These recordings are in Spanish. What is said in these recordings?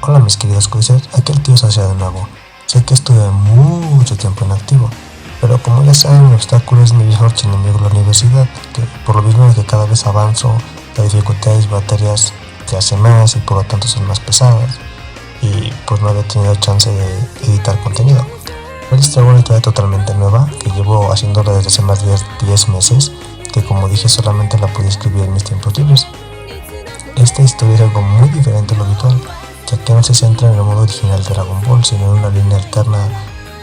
Hola mis queridos cruisers, aquí el tío Sacia de nuevo. Sé que estuve mucho tiempo inactivo, pero como ya saben, mi obstáculo es mi viejo archienemigo la universidad, que por lo mismo de que cada vez avanzo, la dificultad de mis baterías se hace más y por lo tanto son más pesadas, y pues no había tenido chance de editar contenido. Hoy les traigo una historia totalmente nueva, que llevo haciéndola desde hace más de 10 meses, que como dije solamente la pude escribir en mis tiempos libres. Esta historia es algo muy diferente a lo habitual, ya que no se centra en el modo original de Dragon Ball, sino en una línea alterna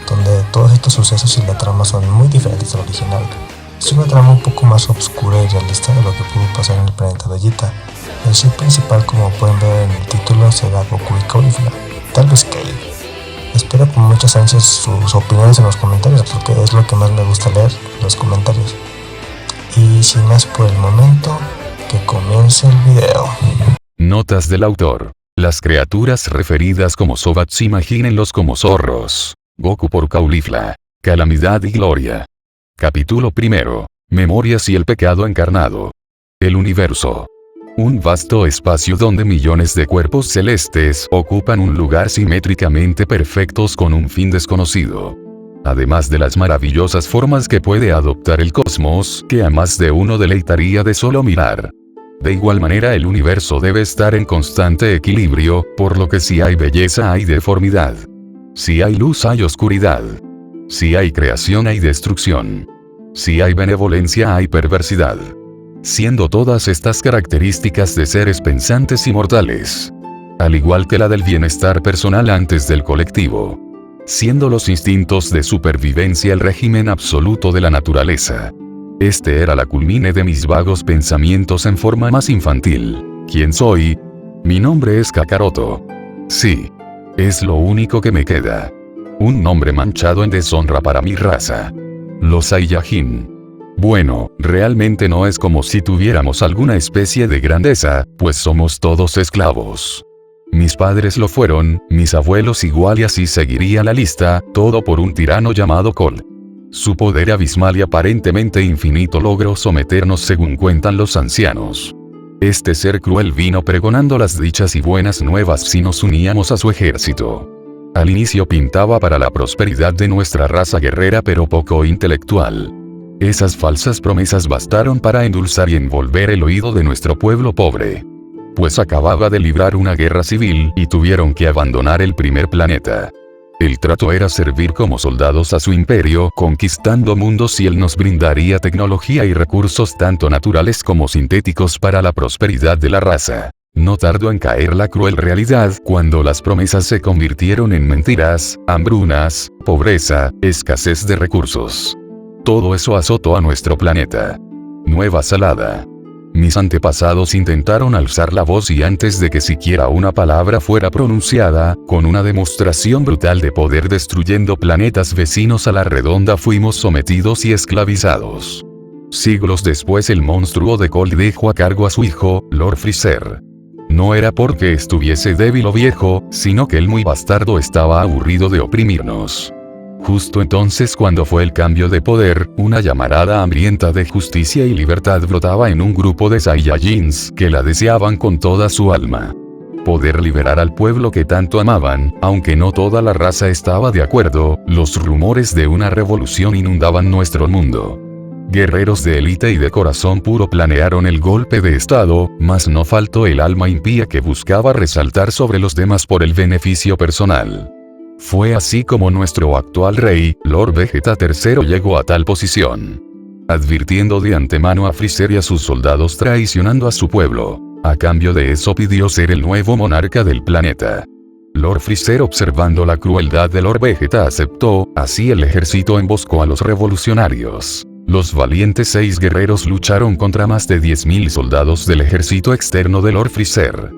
donde todos estos sucesos y la trama son muy diferentes al original. Es una trama un poco más oscura y realista de lo que pudo pasar en el planeta Vegeta. El chip principal, como pueden ver en el título, será Goku y Caulifla, tal vez Kale. Espero con muchas ansias sus opiniones en los comentarios, porque es lo que más me gusta leer, los comentarios. Y sin más por el momento, que comience el video. Notas del autor. Las criaturas referidas como Sobats imagínenlos como zorros. Goku por Caulifla. Calamidad y gloria. Capítulo primero. Memorias y el pecado encarnado. El universo. Un vasto espacio donde millones de cuerpos celestes ocupan un lugar simétricamente perfectos con un fin desconocido. Además de las maravillosas formas que puede adoptar el cosmos, que a más de uno deleitaría de solo mirar. De igual manera el universo debe estar en constante equilibrio, por lo que si hay belleza hay deformidad. Si hay luz hay oscuridad. Si hay creación hay destrucción. Si hay benevolencia hay perversidad. Siendo todas estas características de seres pensantes y mortales. Al igual que la del bienestar personal antes del colectivo. Siendo los instintos de supervivencia el régimen absoluto de la naturaleza. Este era la culmine de mis vagos pensamientos en forma más infantil. ¿Quién soy? Mi nombre es Kakaroto. Sí. Es lo único que me queda. Un nombre manchado en deshonra para mi raza. Los Saiyajin. Bueno, realmente no es como si tuviéramos alguna especie de grandeza, pues somos todos esclavos. Mis padres lo fueron, mis abuelos igual y así seguiría la lista, todo por un tirano llamado Col. Su poder abismal y aparentemente infinito logró someternos según cuentan los ancianos. Este ser cruel vino pregonando las dichas y buenas nuevas si nos uníamos a su ejército. Al inicio pintaba para la prosperidad de nuestra raza guerrera pero poco intelectual. Esas falsas promesas bastaron para endulzar y envolver el oído de nuestro pueblo pobre. Pues acababa de librar una guerra civil y tuvieron que abandonar el primer planeta. El trato era servir como soldados a su imperio, conquistando mundos y él nos brindaría tecnología y recursos tanto naturales como sintéticos para la prosperidad de la raza. No tardó en caer la cruel realidad cuando las promesas se convirtieron en mentiras, hambrunas, pobreza, escasez de recursos. Todo eso azotó a nuestro planeta. Nueva Salada. Mis antepasados intentaron alzar la voz y antes de que siquiera una palabra fuera pronunciada, con una demostración brutal de poder destruyendo planetas vecinos a la redonda fuimos sometidos y esclavizados. Siglos después el monstruo de Col dejó a cargo a su hijo, Lord Freezer. No era porque estuviese débil o viejo, sino que el muy bastardo estaba aburrido de oprimirnos. Justo entonces cuando fue el cambio de poder, una llamarada hambrienta de justicia y libertad brotaba en un grupo de Saiyajins que la deseaban con toda su alma. Poder liberar al pueblo que tanto amaban, aunque no toda la raza estaba de acuerdo, los rumores de una revolución inundaban nuestro mundo. Guerreros de élite y de corazón puro planearon el golpe de estado, mas no faltó el alma impía que buscaba resaltar sobre los demás por el beneficio personal. Fue así como nuestro actual rey, Lord Vegeta III llegó a tal posición. Advirtiendo de antemano a Freezer y a sus soldados traicionando a su pueblo. A cambio de eso pidió ser el nuevo monarca del planeta. Lord Freezer observando la crueldad de Lord Vegeta aceptó, así el ejército emboscó a los revolucionarios. Los valientes 6 guerreros lucharon contra más de 10.000 soldados del ejército externo de Lord Freezer.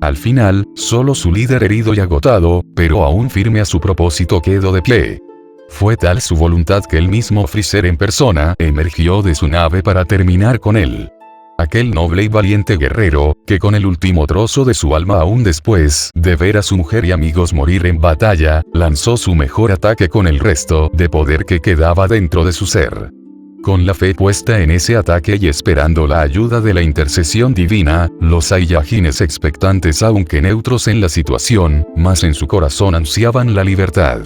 Al final, solo su líder herido y agotado, pero aún firme a su propósito quedó de pie. Fue tal su voluntad que el mismo Freezer en persona emergió de su nave para terminar con él. Aquel noble y valiente guerrero, que con el último trozo de su alma aún después de ver a su mujer y amigos morir en batalla, lanzó su mejor ataque con el resto de poder que quedaba dentro de su ser. Con la fe puesta en ese ataque y esperando la ayuda de la intercesión divina, los Saiyajines expectantes aunque neutros en la situación, mas en su corazón ansiaban la libertad.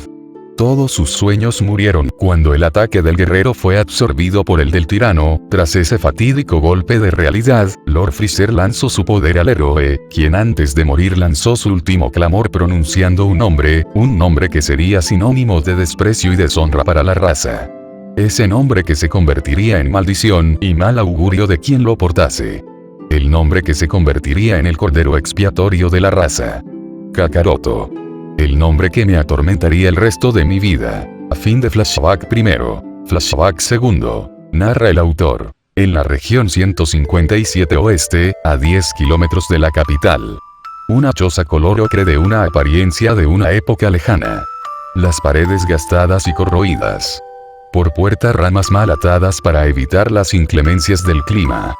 Todos sus sueños murieron cuando el ataque del guerrero fue absorbido por el del tirano. Tras ese fatídico golpe de realidad, Lord Freezer lanzó su poder al héroe, quien antes de morir lanzó su último clamor pronunciando un nombre que sería sinónimo de desprecio y deshonra para la raza. Ese nombre que se convertiría en maldición y mal augurio de quien lo portase. El nombre que se convertiría en el cordero expiatorio de la raza. Kakaroto. El nombre que me atormentaría el resto de mi vida. A fin de flashback primero. Flashback segundo. Narra el autor. En la región 157 oeste, a 10 kilómetros de la capital. Una choza color ocre de una apariencia de una época lejana. Las paredes gastadas y corroídas. Por puertas ramas mal atadas para evitar las inclemencias del clima.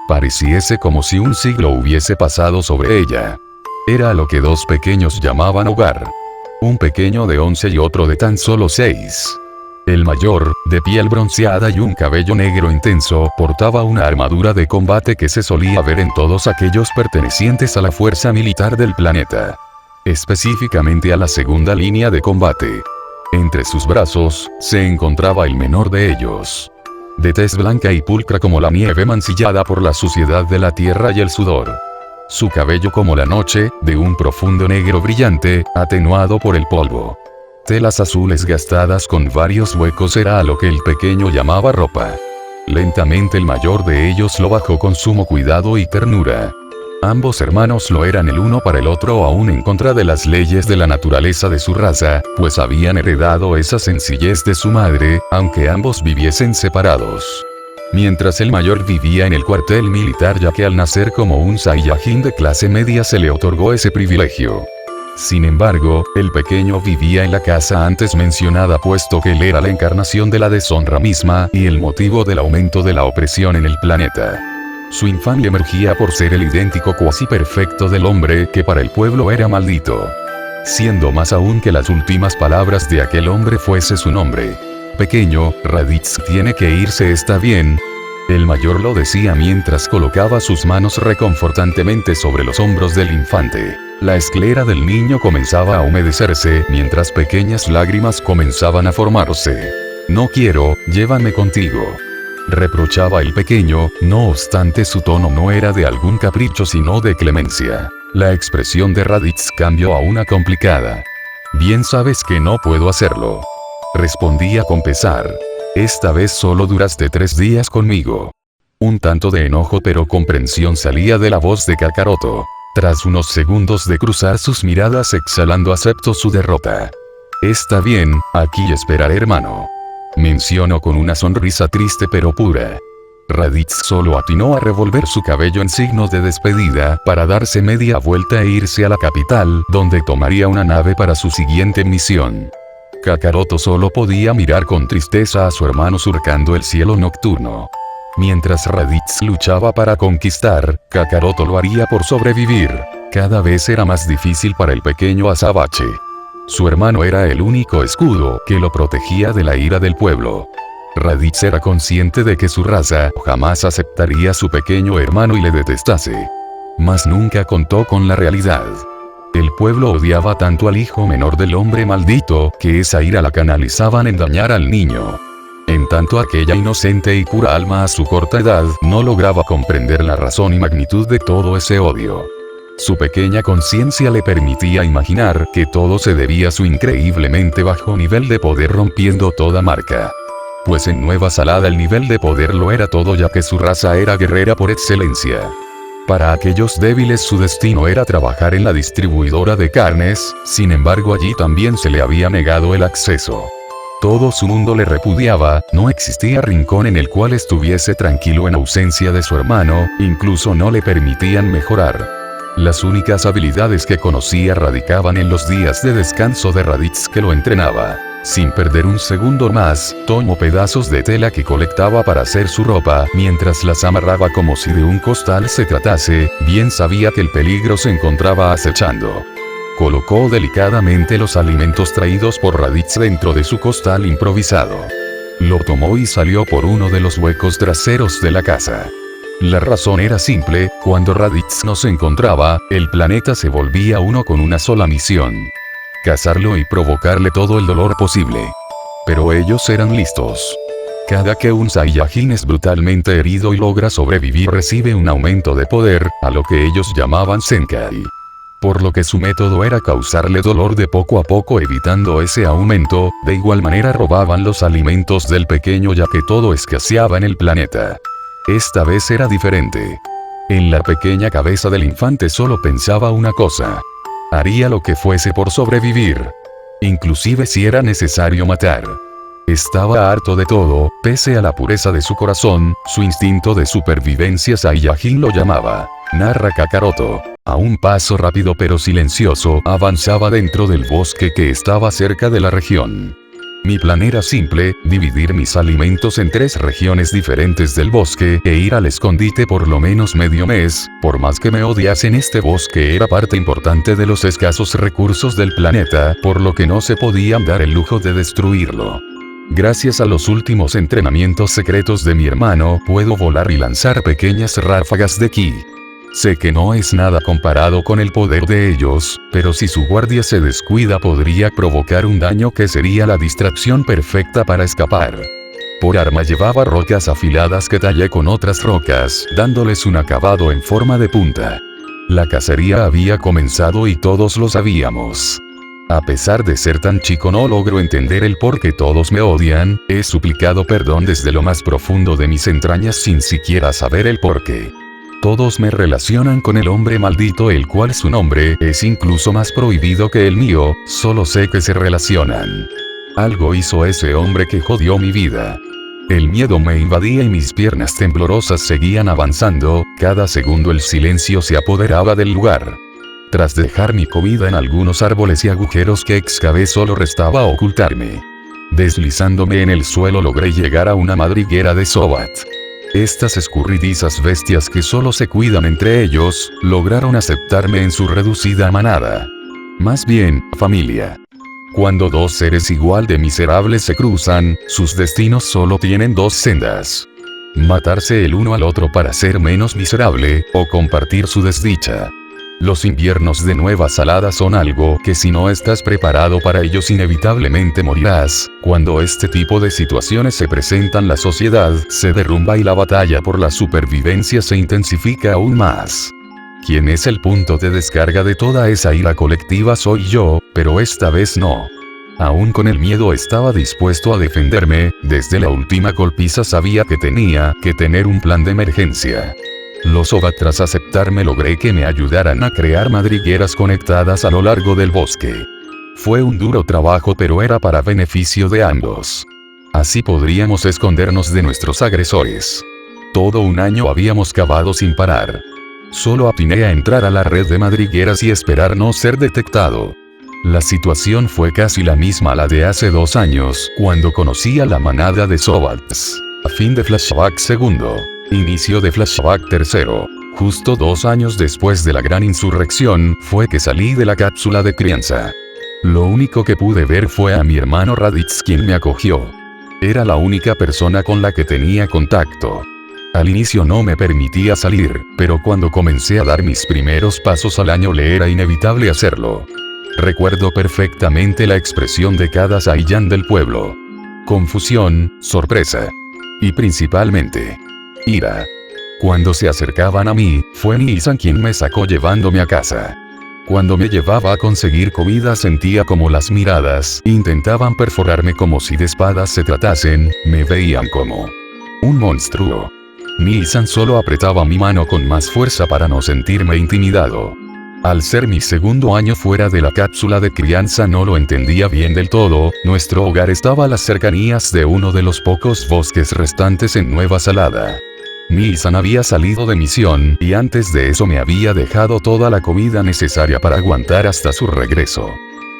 Pareciese como si un siglo hubiese pasado sobre ella. Era lo que dos pequeños llamaban hogar. Un pequeño de 11 y otro de tan solo 6. El mayor, de piel bronceada y un cabello negro intenso, portaba una armadura de combate que se solía ver en todos aquellos pertenecientes a la fuerza militar del planeta. Específicamente a la segunda línea de combate. Entre sus brazos, se encontraba el menor de ellos. De tez blanca y pulcra como la nieve mancillada por la suciedad de la tierra y el sudor. Su cabello como la noche, de un profundo negro brillante, atenuado por el polvo. Telas azules gastadas con varios huecos era a lo que el pequeño llamaba ropa. Lentamente el mayor de ellos lo bajó con sumo cuidado y ternura. Ambos hermanos lo eran el uno para el otro aún en contra de las leyes de la naturaleza de su raza, pues habían heredado esa sencillez de su madre, aunque ambos viviesen separados. Mientras el mayor vivía en el cuartel militar ya que al nacer como un Saiyajin de clase media se le otorgó ese privilegio. Sin embargo, el pequeño vivía en la casa antes mencionada puesto que él era la encarnación de la deshonra misma y el motivo del aumento de la opresión en el planeta. Su infamia emergía por ser el idéntico cuasi perfecto del hombre que para el pueblo era maldito. Siendo más aún que las últimas palabras de aquel hombre fuese su nombre. Pequeño, Raditz tiene que irse, ¿está bien? El mayor lo decía mientras colocaba sus manos reconfortantemente sobre los hombros del infante. La esclera del niño comenzaba a humedecerse mientras pequeñas lágrimas comenzaban a formarse. No quiero, llévame contigo. Reprochaba el pequeño, no obstante su tono no era de algún capricho sino de clemencia. La expresión de Raditz cambió a una complicada. Bien sabes que no puedo hacerlo. Respondía con pesar. Esta vez solo duraste 3 días conmigo. Un tanto de enojo pero comprensión salía de la voz de Kakaroto. Tras unos segundos de cruzar sus miradas exhalando aceptó su derrota. Está bien, aquí esperaré hermano. Mencionó con una sonrisa triste pero pura. Raditz solo atinó a revolver su cabello en signo de despedida para darse media vuelta e irse a la capital, donde tomaría una nave para su siguiente misión. Kakaroto solo podía mirar con tristeza a su hermano surcando el cielo nocturno. Mientras Raditz luchaba para conquistar, Kakaroto lo haría por sobrevivir. Cada vez era más difícil para el pequeño Azabache. Su hermano era el único escudo que lo protegía de la ira del pueblo. Raditz era consciente de que su raza jamás aceptaría a su pequeño hermano y le detestase. Mas nunca contó con la realidad. El pueblo odiaba tanto al hijo menor del hombre maldito que esa ira la canalizaban en dañar al niño. En tanto aquella inocente y pura alma a su corta edad no lograba comprender la razón y magnitud de todo ese odio. Su pequeña conciencia le permitía imaginar que todo se debía a su increíblemente bajo nivel de poder rompiendo toda marca. Pues en Nueva Salada el nivel de poder lo era todo ya que su raza era guerrera por excelencia. Para aquellos débiles su destino era trabajar en la distribuidora de carnes, sin embargo allí también se le había negado el acceso. Todo su mundo le repudiaba, no existía rincón en el cual estuviese tranquilo en ausencia de su hermano, incluso no le permitían mejorar. Las únicas habilidades que conocía radicaban en los días de descanso de Raditz que lo entrenaba. Sin perder un segundo más, tomó pedazos de tela que colectaba para hacer su ropa, mientras las amarraba como si de un costal se tratase, bien sabía que el peligro se encontraba acechando. Colocó delicadamente los alimentos traídos por Raditz dentro de su costal improvisado. Lo tomó y salió por uno de los huecos traseros de la casa. La razón era simple: cuando Raditz no se encontraba, el planeta se volvía uno con una sola misión: cazarlo y provocarle todo el dolor posible. Pero ellos eran listos. Cada que un Saiyajin es brutalmente herido y logra sobrevivir, recibe un aumento de poder, a lo que ellos llamaban Zenkai. Por lo que su método era causarle dolor de poco a poco, evitando ese aumento. De igual manera robaban los alimentos del pequeño, ya que todo escaseaba en el planeta. Esta vez era diferente. En la pequeña cabeza del infante solo pensaba una cosa: haría lo que fuese por sobrevivir, inclusive si era necesario matar. Estaba harto de todo. Pese a la pureza de su corazón, su instinto de supervivencia Saiyajin lo llamaba. Narra Kakaroto. A un paso rápido pero silencioso avanzaba dentro del bosque que estaba cerca de la región. Mi plan era simple: dividir mis alimentos en 3 regiones diferentes del bosque e ir al escondite por lo menos medio mes. Por más que me odiasen, este bosque era parte importante de los escasos recursos del planeta, por lo que no se podían dar el lujo de destruirlo. Gracias a los últimos entrenamientos secretos de mi hermano, puedo volar y lanzar pequeñas ráfagas de ki. Sé que no es nada comparado con el poder de ellos, pero si su guardia se descuida podría provocar un daño que sería la distracción perfecta para escapar. Por arma llevaba rocas afiladas que tallé con otras rocas, dándoles un acabado en forma de punta. La cacería había comenzado y todos lo sabíamos. A pesar de ser tan chico, no logro entender el por qué todos me odian. He suplicado perdón desde lo más profundo de mis entrañas sin siquiera saber el porqué. Todos me relacionan con el hombre maldito, el cual su nombre es incluso más prohibido que el mío. Solo sé que se relacionan. Algo hizo ese hombre que jodió mi vida. El miedo me invadía y mis piernas temblorosas seguían avanzando. Cada segundo el silencio se apoderaba del lugar. Tras dejar mi comida en algunos árboles y agujeros que excavé, solo restaba ocultarme. Deslizándome en el suelo logré llegar a una madriguera de Sobat. Estas escurridizas bestias que solo se cuidan entre ellos, lograron aceptarme en su reducida manada. Más bien, familia. Cuando 2 seres igual de miserables se cruzan, sus destinos solo tienen 2 sendas: matarse el uno al otro para ser menos miserable, o compartir su desdicha. Los inviernos de Nueva Salada son algo que, si no estás preparado para ellos, inevitablemente morirás. Cuando este tipo de situaciones se presentan, la sociedad se derrumba y la batalla por la supervivencia se intensifica aún más. Quien es el punto de descarga de toda esa ira colectiva soy yo, pero esta vez no. Aún con el miedo estaba dispuesto a defenderme. Desde la última golpiza sabía que tenía que tener un plan de emergencia. Los Sobat, tras aceptarme, logré que me ayudaran a crear madrigueras conectadas a lo largo del bosque. Fue un duro trabajo, pero era para beneficio de ambos. Así podríamos escondernos de nuestros agresores. Todo un año habíamos cavado sin parar. Solo atiné a entrar a la red de madrigueras y esperar no ser detectado. La situación fue casi la misma a la de hace 2 años, cuando conocí a la manada de Sobats. A fin de flashback segundo. Inicio de flashback tercero. Justo 2 años después de la gran insurrección, fue que salí de la cápsula de crianza. Lo único que pude ver fue a mi hermano Raditz, quien me acogió. Era la única persona con la que tenía contacto. Al inicio no me permitía salir, pero cuando comencé a dar mis primeros pasos al año le era inevitable hacerlo. Recuerdo perfectamente la expresión de cada Saiyan del pueblo: confusión, sorpresa y principalmente ira. Cuando se acercaban a mí, fue Nissan quien me sacó llevándome a casa. Cuando me llevaba a conseguir comida sentía como las miradas intentaban perforarme, como si de espadas se tratasen. Me veían como un monstruo. Nissan solo apretaba mi mano con más fuerza para no sentirme intimidado. Al ser mi segundo año fuera de la cápsula de crianza no lo entendía bien del todo. Nuestro hogar estaba a las cercanías de uno de los pocos bosques restantes en Nueva Salada. Nissan había salido de misión, y antes de eso me había dejado toda la comida necesaria para aguantar hasta su regreso.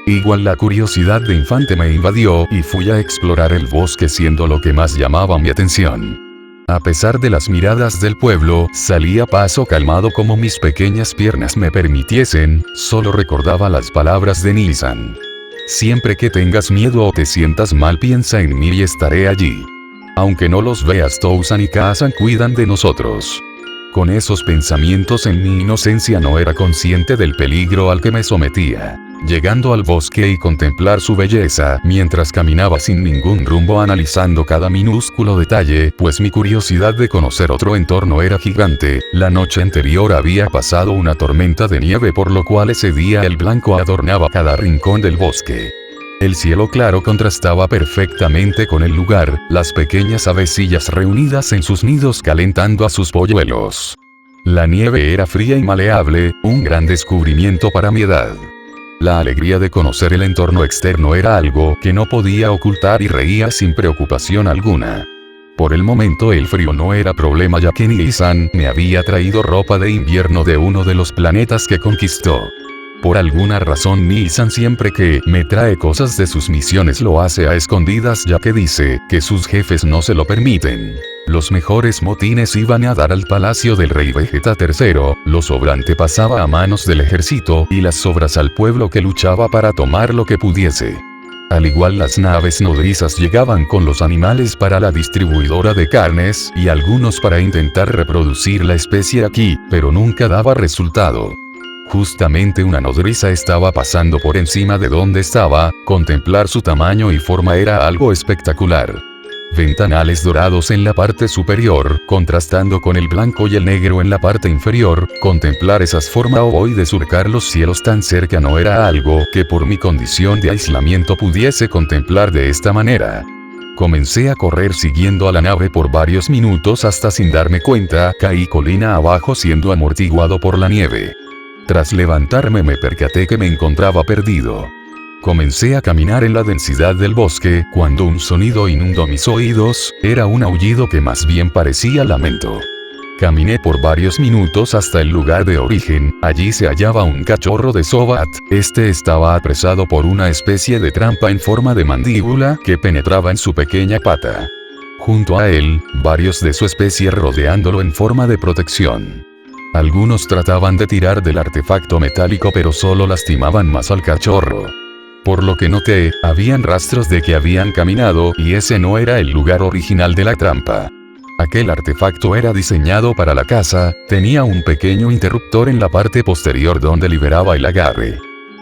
Igual la curiosidad de infante me invadió, y fui a explorar el bosque, siendo lo que más llamaba mi atención. A pesar de las miradas del pueblo, salí a paso calmado como mis pequeñas piernas me permitiesen. Solo recordaba las palabras de Nissan. Siempre que tengas miedo o te sientas mal, piensa en mí y estaré allí. Aunque no los veas, Touzan y Kazan cuidan de nosotros. Con esos pensamientos en mi inocencia no era consciente del peligro al que me sometía. Llegando al bosque y contemplar su belleza, mientras caminaba sin ningún rumbo analizando cada minúsculo detalle, pues mi curiosidad de conocer otro entorno era gigante. La noche anterior había pasado una tormenta de nieve, por lo cual ese día el blanco adornaba cada rincón del bosque. El cielo claro contrastaba perfectamente con el lugar, las pequeñas avecillas reunidas en sus nidos calentando a sus polluelos. La nieve era fría y maleable, un gran descubrimiento para mi edad. La alegría de conocer el entorno externo era algo que no podía ocultar y reía sin preocupación alguna. Por el momento el frío no era problema, ya que Nii-san me había traído ropa de invierno de uno de los planetas que conquistó. Por alguna razón Nii-san siempre que me trae cosas de sus misiones lo hace a escondidas, ya que dice que sus jefes no se lo permiten. Los mejores motines iban a dar al palacio del rey Vegeta III, lo sobrante pasaba a manos del ejército y las sobras al pueblo que luchaba para tomar lo que pudiese. Al igual, las naves nodrizas llegaban con los animales para la distribuidora de carnes y algunos para intentar reproducir la especie aquí, pero nunca daba resultado. Justamente una nodriza estaba pasando por encima de donde estaba. Contemplar su tamaño y forma era algo espectacular. Ventanales dorados en la parte superior, contrastando con el blanco y el negro en la parte inferior. Contemplar esas formas ovoides surcar los cielos tan cerca no era algo que por mi condición de aislamiento pudiese contemplar de esta manera. Comencé a correr siguiendo a la nave por varios minutos hasta, sin darme cuenta, caí colina abajo siendo amortiguado por la nieve. Tras levantarme me percaté que me encontraba perdido. Comencé a caminar en la densidad del bosque, cuando un sonido inundó mis oídos. Era un aullido que más bien parecía lamento. Caminé por varios minutos hasta el lugar de origen. Allí se hallaba un cachorro de Sobat. Este estaba apresado por una especie de trampa en forma de mandíbula que penetraba en su pequeña pata. Junto a él, varios de su especie rodeándolo en forma de protección. Algunos trataban de tirar del artefacto metálico, pero solo lastimaban más al cachorro. Por lo que noté, habían rastros de que habían caminado y ese no era el lugar original de la trampa. Aquel artefacto era diseñado para la caza, tenía un pequeño interruptor en la parte posterior donde liberaba el agarre.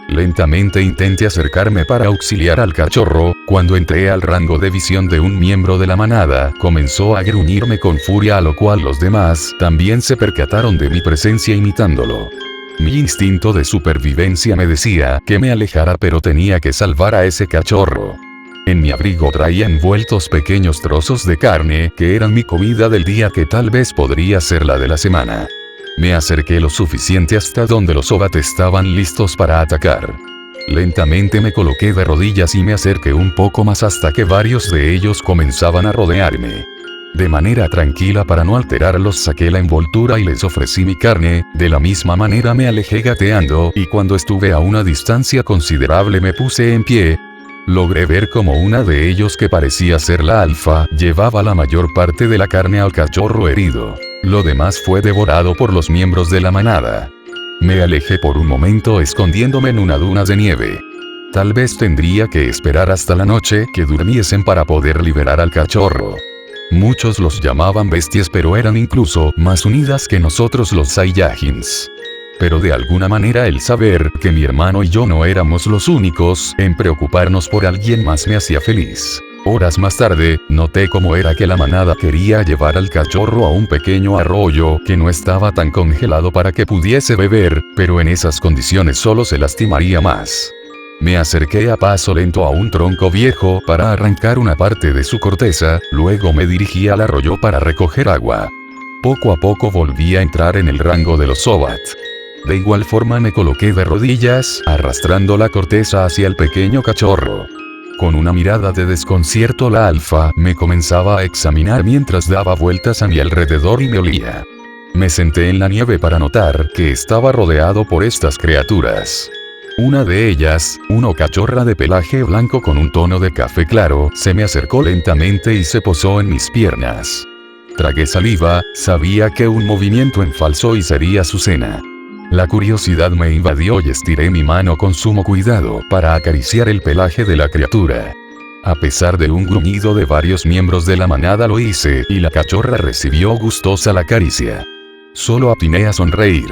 Lentamente intenté acercarme para auxiliar al cachorro. Cuando entré al rango de visión de un miembro de la manada, comenzó a gruñirme con furia, a lo cual los demás también se percataron de mi presencia imitándolo. Mi instinto de supervivencia me decía que me alejara, pero tenía que salvar a ese cachorro. En mi abrigo traía envueltos pequeños trozos de carne que eran mi comida del día, que tal vez podría ser la de la semana. Me acerqué lo suficiente hasta donde los Sobat estaban listos para atacar. Lentamente me coloqué de rodillas y me acerqué un poco más hasta que varios de ellos comenzaban a rodearme. De manera tranquila, para no alterarlos, saqué la envoltura y les ofrecí mi carne. De la misma manera me alejé gateando, y cuando estuve a una distancia considerable me puse en pie. Logré ver como una de ellos, que parecía ser la alfa, llevaba la mayor parte de la carne al cachorro herido. Lo demás fue devorado por los miembros de la manada. Me alejé por un momento escondiéndome en una duna de nieve. Tal vez tendría que esperar hasta la noche que durmiesen para poder liberar al cachorro. Muchos los llamaban bestias, pero eran incluso más unidas que nosotros los Saiyajins. Pero de alguna manera el saber que mi hermano y yo no éramos los únicos en preocuparnos por alguien más me hacía feliz. Horas más tarde, noté cómo era que la manada quería llevar al cachorro a un pequeño arroyo que no estaba tan congelado para que pudiese beber, pero en esas condiciones solo se lastimaría más. Me acerqué a paso lento a un tronco viejo para arrancar una parte de su corteza, luego me dirigí al arroyo para recoger agua. Poco a poco volví a entrar en el rango de los Sobat. De igual forma me coloqué de rodillas, arrastrando la corteza hacia el pequeño cachorro. Con una mirada de desconcierto, la alfa me comenzaba a examinar mientras daba vueltas a mi alrededor y me olía. Me senté en la nieve para notar que estaba rodeado por estas criaturas. Una de ellas, una cachorra de pelaje blanco con un tono de café claro, se me acercó lentamente y se posó en mis piernas. Tragué saliva, sabía que un movimiento en falso y sería su cena. La curiosidad me invadió y estiré mi mano con sumo cuidado para acariciar el pelaje de la criatura. A pesar de un gruñido de varios miembros de la manada lo hice y la cachorra recibió gustosa la caricia. Solo atiné a sonreír.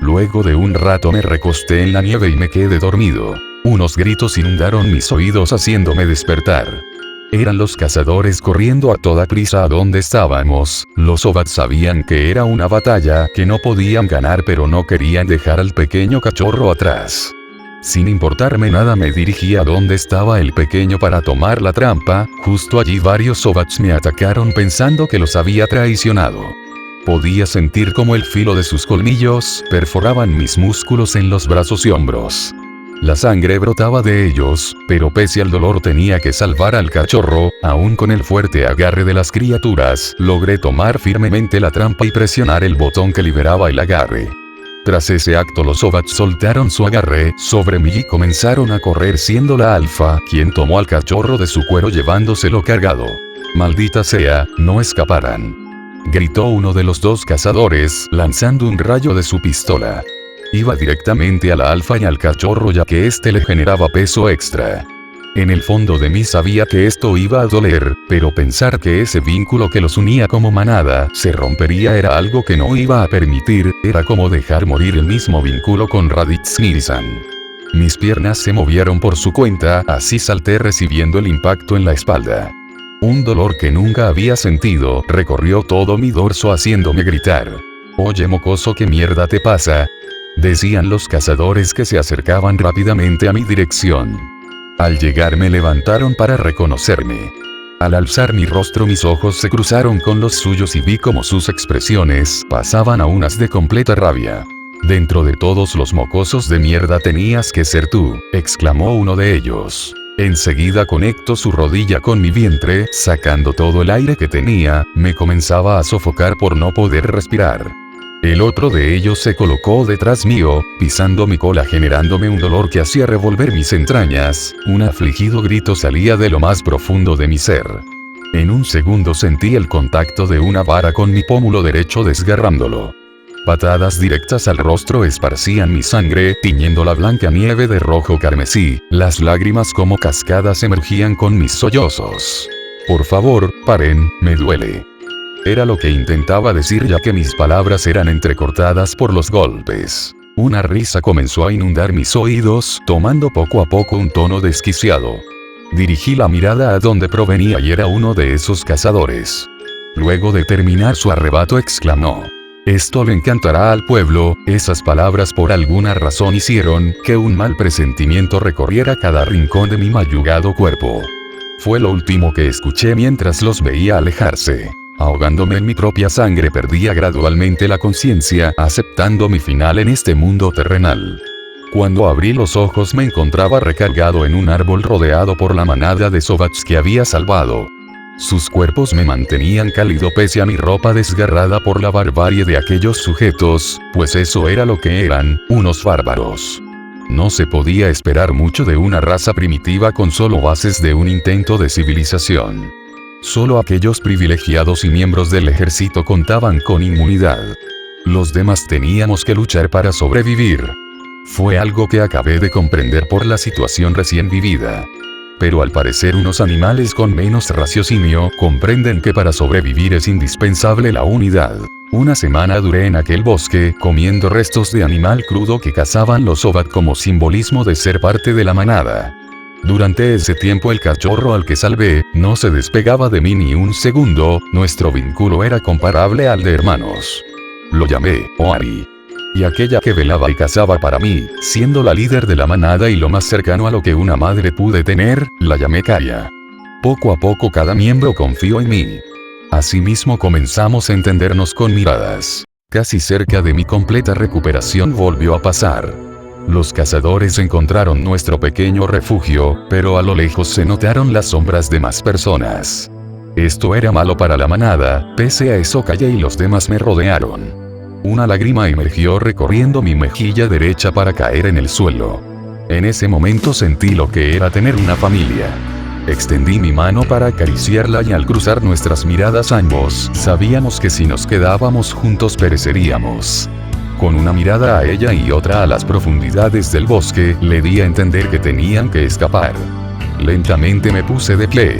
Luego de un rato me recosté en la nieve y me quedé dormido. Unos gritos inundaron mis oídos haciéndome despertar. Eran los cazadores corriendo a toda prisa a donde estábamos. Los Sobats sabían que era una batalla que no podían ganar, pero no querían dejar al pequeño cachorro atrás. Sin importarme nada me dirigí a donde estaba el pequeño para tomar la trampa. Justo allí varios Sobats me atacaron pensando que los había traicionado. Podía sentir cómo el filo de sus colmillos perforaban mis músculos en los brazos y hombros. La sangre brotaba de ellos, pero pese al dolor tenía que salvar al cachorro. Aún con el fuerte agarre de las criaturas, logré tomar firmemente la trampa y presionar el botón que liberaba el agarre. Tras ese acto los Sobats soltaron su agarre sobre mí y comenzaron a correr, siendo la alfa quien tomó al cachorro de su cuero llevándoselo cargado. «Maldita sea, no escaparán», gritó uno de los dos cazadores, lanzando un rayo de su pistola. Iba directamente a la alfa y al cachorro, ya que este le generaba peso extra. En el fondo de mí sabía que esto iba a doler, pero pensar que ese vínculo que los unía como manada se rompería era algo que no iba a permitir. Era como dejar morir el mismo vínculo con Raditz Nielsen. Mis piernas se movieron por su cuenta, así salté recibiendo el impacto en la espalda. Un dolor que nunca había sentido recorrió todo mi dorso haciéndome gritar. «Oye mocoso, ¿qué mierda te pasa?», decían los cazadores que se acercaban rápidamente a mi dirección. Al llegar me levantaron para reconocerme. Al alzar mi rostro mis ojos se cruzaron con los suyos y vi como sus expresiones pasaban a unas de completa rabia. «Dentro de todos los mocosos de mierda tenías que ser tú», exclamó uno de ellos. Enseguida conectó su rodilla con mi vientre, sacando todo el aire que tenía. Me comenzaba a sofocar por no poder respirar. El otro de ellos se colocó detrás mío, pisando mi cola, generándome un dolor que hacía revolver mis entrañas. Un afligido grito salía de lo más profundo de mi ser. En un segundo sentí el contacto de una vara con mi pómulo derecho desgarrándolo. Patadas directas al rostro esparcían mi sangre, tiñendo la blanca nieve de rojo carmesí. Las lágrimas como cascadas emergían con mis sollozos. «Por favor, paren, me duele». Era lo que intentaba decir, ya que mis palabras eran entrecortadas por los golpes. Una risa comenzó a inundar mis oídos, tomando poco a poco un tono desquiciado. Dirigí la mirada a donde provenía y era uno de esos cazadores. Luego de terminar su arrebato exclamó: «Esto le encantará al pueblo». Esas palabras por alguna razón hicieron que un mal presentimiento recorriera cada rincón de mi mayugado cuerpo. Fue lo último que escuché mientras los veía alejarse. Ahogándome en mi propia sangre perdía gradualmente la conciencia, aceptando mi final en este mundo terrenal. Cuando abrí los ojos me encontraba recargado en un árbol rodeado por la manada de Sobats que había salvado. Sus cuerpos me mantenían cálido pese a mi ropa desgarrada por la barbarie de aquellos sujetos, pues eso era lo que eran, unos bárbaros. No se podía esperar mucho de una raza primitiva con solo bases de un intento de civilización. Solo aquellos privilegiados y miembros del ejército contaban con inmunidad. Los demás teníamos que luchar para sobrevivir. Fue algo que acabé de comprender por la situación recién vivida. Pero al parecer unos animales con menos raciocinio comprenden que para sobrevivir es indispensable la unidad. Una semana duré en aquel bosque, comiendo restos de animal crudo que cazaban los Sobat como simbolismo de ser parte de la manada. Durante ese tiempo el cachorro al que salvé no se despegaba de mí ni un segundo. Nuestro vínculo era comparable al de hermanos. Lo llamé Oari. Y aquella que velaba y cazaba para mí, siendo la líder de la manada y lo más cercano a lo que una madre pude tener, la llamé Kaya. Poco a poco cada miembro confió en mí. Asimismo comenzamos a entendernos con miradas. Casi cerca de mi completa recuperación volvió a pasar. Los cazadores encontraron nuestro pequeño refugio, pero a lo lejos se notaron las sombras de más personas. Esto era malo para la manada. Pese a eso Kaya y los demás me rodearon. Una lágrima emergió recorriendo mi mejilla derecha para caer en el suelo. En ese momento sentí lo que era tener una familia. Extendí mi mano para acariciarla y al cruzar nuestras miradas ambos sabíamos que si nos quedábamos juntos pereceríamos. Con una mirada a ella y otra a las profundidades del bosque, le di a entender que tenían que escapar. Lentamente me puse de pie.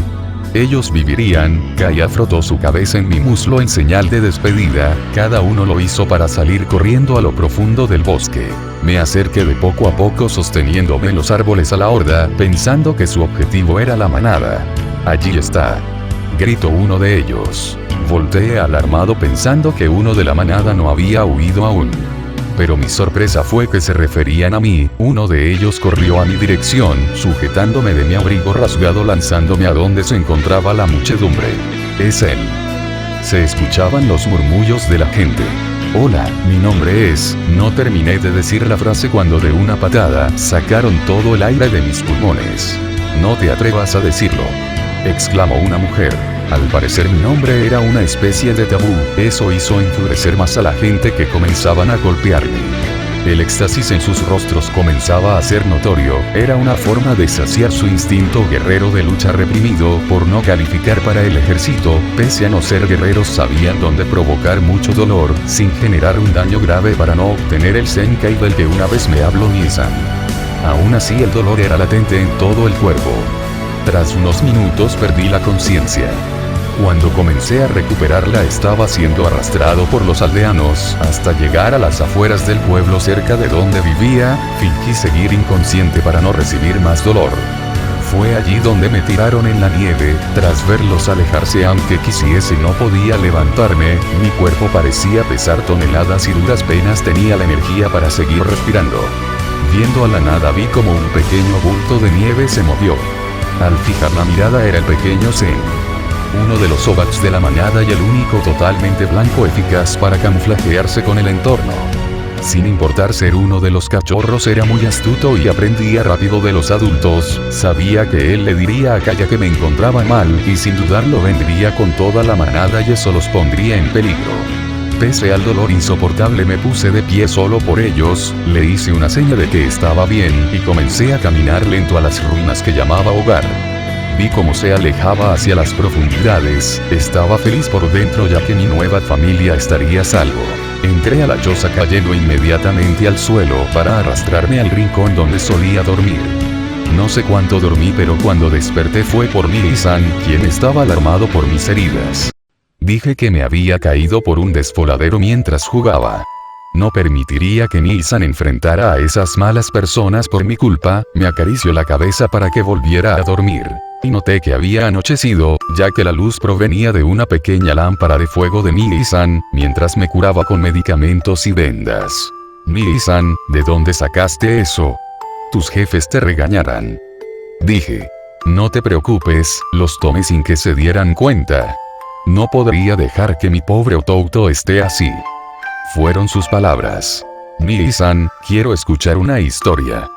Ellos vivirían. Kaya frotó su cabeza en mi muslo en señal de despedida. Cada uno lo hizo para salir corriendo a lo profundo del bosque. Me acerqué de poco a poco sosteniéndome en los árboles a la horda, pensando que su objetivo era la manada. Allí está, gritó uno de ellos. Volteé alarmado pensando que uno de la manada no había huido aún. Pero mi sorpresa fue que se referían a mí. Uno de ellos corrió a mi dirección, sujetándome de mi abrigo rasgado, lanzándome a donde se encontraba la muchedumbre. Es él. Se escuchaban los murmullos de la gente. Hola, mi nombre es... No terminé de decir la frase cuando de una patada sacaron todo el aire de mis pulmones. No te atrevas a decirlo, exclamó una mujer. Al parecer mi nombre era una especie de tabú. Eso hizo enfurecer más a la gente, que comenzaban a golpearme. El éxtasis en sus rostros comenzaba a ser notorio. Era una forma de saciar su instinto guerrero de lucha reprimido por no calificar para el ejército. Pese a no ser guerreros, sabían dónde provocar mucho dolor sin generar un daño grave para no obtener el Zenkai del que una vez me habló Nisan. Aún así, el dolor era latente en todo el cuerpo. Tras unos minutos perdí la conciencia. Cuando comencé a recuperarla, estaba siendo arrastrado por los aldeanos hasta llegar a las afueras del pueblo cerca de donde vivía. Fingí seguir inconsciente para no recibir más dolor. Fue allí donde me tiraron en la nieve. Tras verlos alejarse, aunque quisiese no podía levantarme. Mi cuerpo parecía pesar toneladas y duras penas tenía la energía para seguir respirando. Viendo a la nada, vi como un pequeño bulto de nieve se movió. Al fijar la mirada, era el pequeño Zen, uno de los Sobats de la manada y el único totalmente blanco eficaz para camuflajearse con el entorno. Sin importar ser uno de los cachorros, era muy astuto y aprendía rápido de los adultos. Sabía que él le diría a Kaya que me encontraba mal y sin dudarlo vendría con toda la manada y eso los pondría en peligro. Pese al dolor insoportable, me puse de pie solo por ellos. Le hice una seña de que estaba bien y comencé a caminar lento a las ruinas que llamaba hogar. Vi cómo se alejaba hacia las profundidades. Estaba feliz por dentro, ya que mi nueva familia estaría a salvo. Entré a la choza cayendo inmediatamente al suelo para arrastrarme al rincón donde solía dormir. No sé cuánto dormí, pero cuando desperté fue por Mii-san, quien estaba alarmado por mis heridas. Dije que me había caído por un desfoladero mientras jugaba. No permitiría que Mii-san enfrentara a esas malas personas por mi culpa. Me acarició la cabeza para que volviera a dormir. Y noté que había anochecido, ya que la luz provenía de una pequeña lámpara de fuego de Mii-san, mientras me curaba con medicamentos y vendas. Mii-san, ¿de dónde sacaste eso? Tus jefes te regañarán, dije. No te preocupes, los tomé sin que se dieran cuenta. No podría dejar que mi pobre Otouto esté así. Fueron sus palabras. Mii-san, quiero escuchar una historia,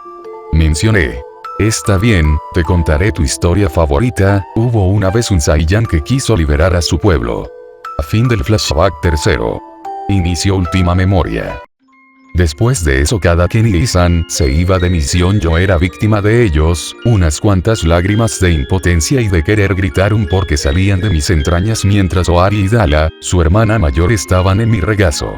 mencioné. Está bien, te contaré tu historia favorita. Hubo una vez un Saiyan que quiso liberar a su pueblo. A fin del flashback tercero. Inicio última memoria. Después de eso, cada que Mii-san se iba de misión, yo era víctima de ellos. Unas cuantas lágrimas de impotencia y de querer gritar porque salían de mis entrañas mientras Oari y Dala, su hermana mayor, estaban en mi regazo.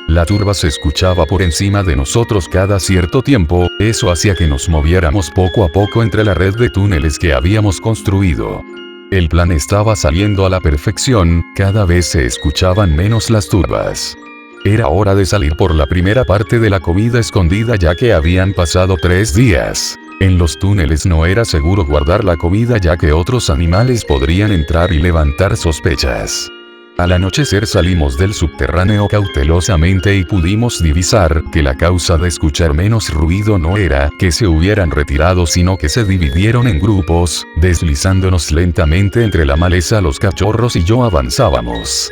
La turba se escuchaba por encima de nosotros cada cierto tiempo. Eso hacía que nos moviéramos poco a poco entre la red de túneles que habíamos construido. El plan estaba saliendo a la perfección. Cada vez se escuchaban menos las turbas. Era hora de salir por la primera parte de la comida escondida, ya que habían pasado 3 días. En los túneles no era seguro guardar la comida, ya que otros animales podrían entrar y levantar sospechas. Al anochecer salimos del subterráneo cautelosamente y pudimos divisar que la causa de escuchar menos ruido no era que se hubieran retirado, sino que se dividieron en grupos. Deslizándonos lentamente entre la maleza, los cachorros y yo avanzábamos.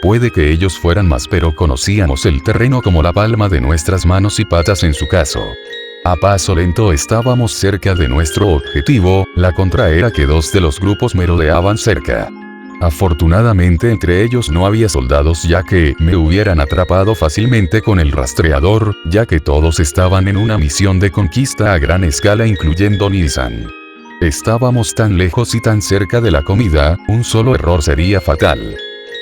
Puede que ellos fueran más, pero conocíamos el terreno como la palma de nuestras manos y patas en su caso. A paso lento estábamos cerca de nuestro objetivo. La contra era que 2 de los grupos merodeaban cerca. Afortunadamente entre ellos no había soldados, ya que me hubieran atrapado fácilmente con el rastreador, ya que todos estaban en una misión de conquista a gran escala, incluyendo Nisan. Estábamos tan lejos y tan cerca de la comida, un solo error sería fatal.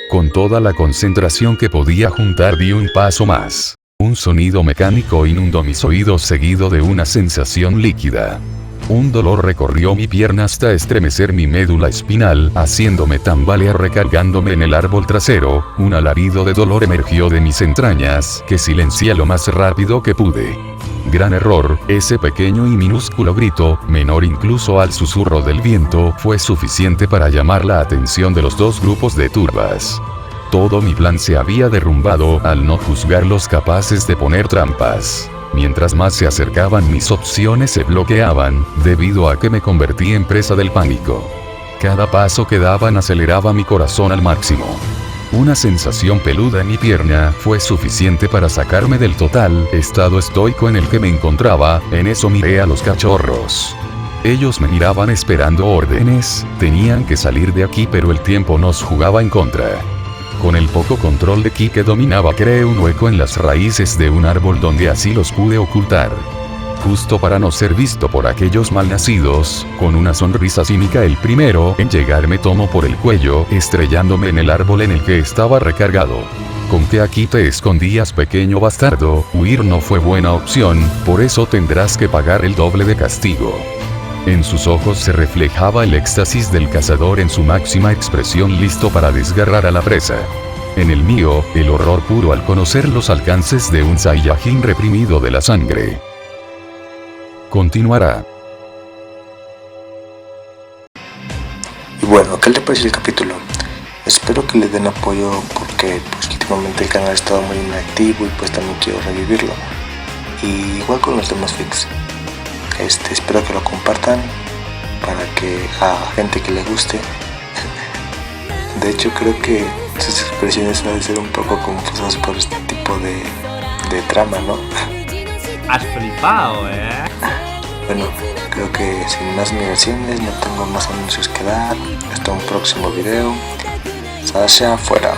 Con toda la concentración que podía juntar di un paso más. Un sonido mecánico inundó mis oídos seguido de una sensación líquida. Un dolor recorrió mi pierna hasta estremecer mi médula espinal, haciéndome tambalear recargándome en el árbol trasero. Un alarido de dolor emergió de mis entrañas, que silencié lo más rápido que pude. Gran error, ese pequeño y minúsculo grito, menor incluso al susurro del viento, fue suficiente para llamar la atención de los dos grupos de turbas. Todo mi plan se había derrumbado al no juzgarlos capaces de poner trampas. Mientras más se acercaban mis opciones se bloqueaban, debido a que me convertí en presa del pánico. Cada paso que daban aceleraba mi corazón al máximo. Una sensación peluda en mi pierna fue suficiente para sacarme del total estado estoico en el que me encontraba. En eso miré a los cachorros. Ellos me miraban esperando órdenes, tenían que salir de aquí pero el tiempo nos jugaba en contra. Con el poco control de ki que dominaba creé un hueco en las raíces de un árbol donde así los pude ocultar. Justo para no ser visto por aquellos malnacidos, con una sonrisa cínica el primero en llegar me tomó por el cuello, estrellándome en el árbol en el que estaba recargado. ¿Con qué aquí te escondías, pequeño bastardo? Huir no fue buena opción, por eso tendrás que pagar el doble de castigo. En sus ojos se reflejaba el éxtasis del cazador en su máxima expresión, listo para desgarrar a la presa. En el mío, el horror puro al conocer los alcances de un Saiyajin reprimido de la sangre. Continuará. Y bueno, ¿qué le pareció el capítulo? Espero que le den apoyo porque pues últimamente el canal ha estado muy inactivo y pues también quiero revivirlo. Y igual con los demás fics. Espero que lo compartan para que a gente que le guste. De hecho creo que sus expresiones van a ser un poco confusas por este tipo de trama, ¿no? Has flipado, Bueno, creo que sin más migraciones no tengo más anuncios que dar. Hasta un próximo video. Sasha fuera.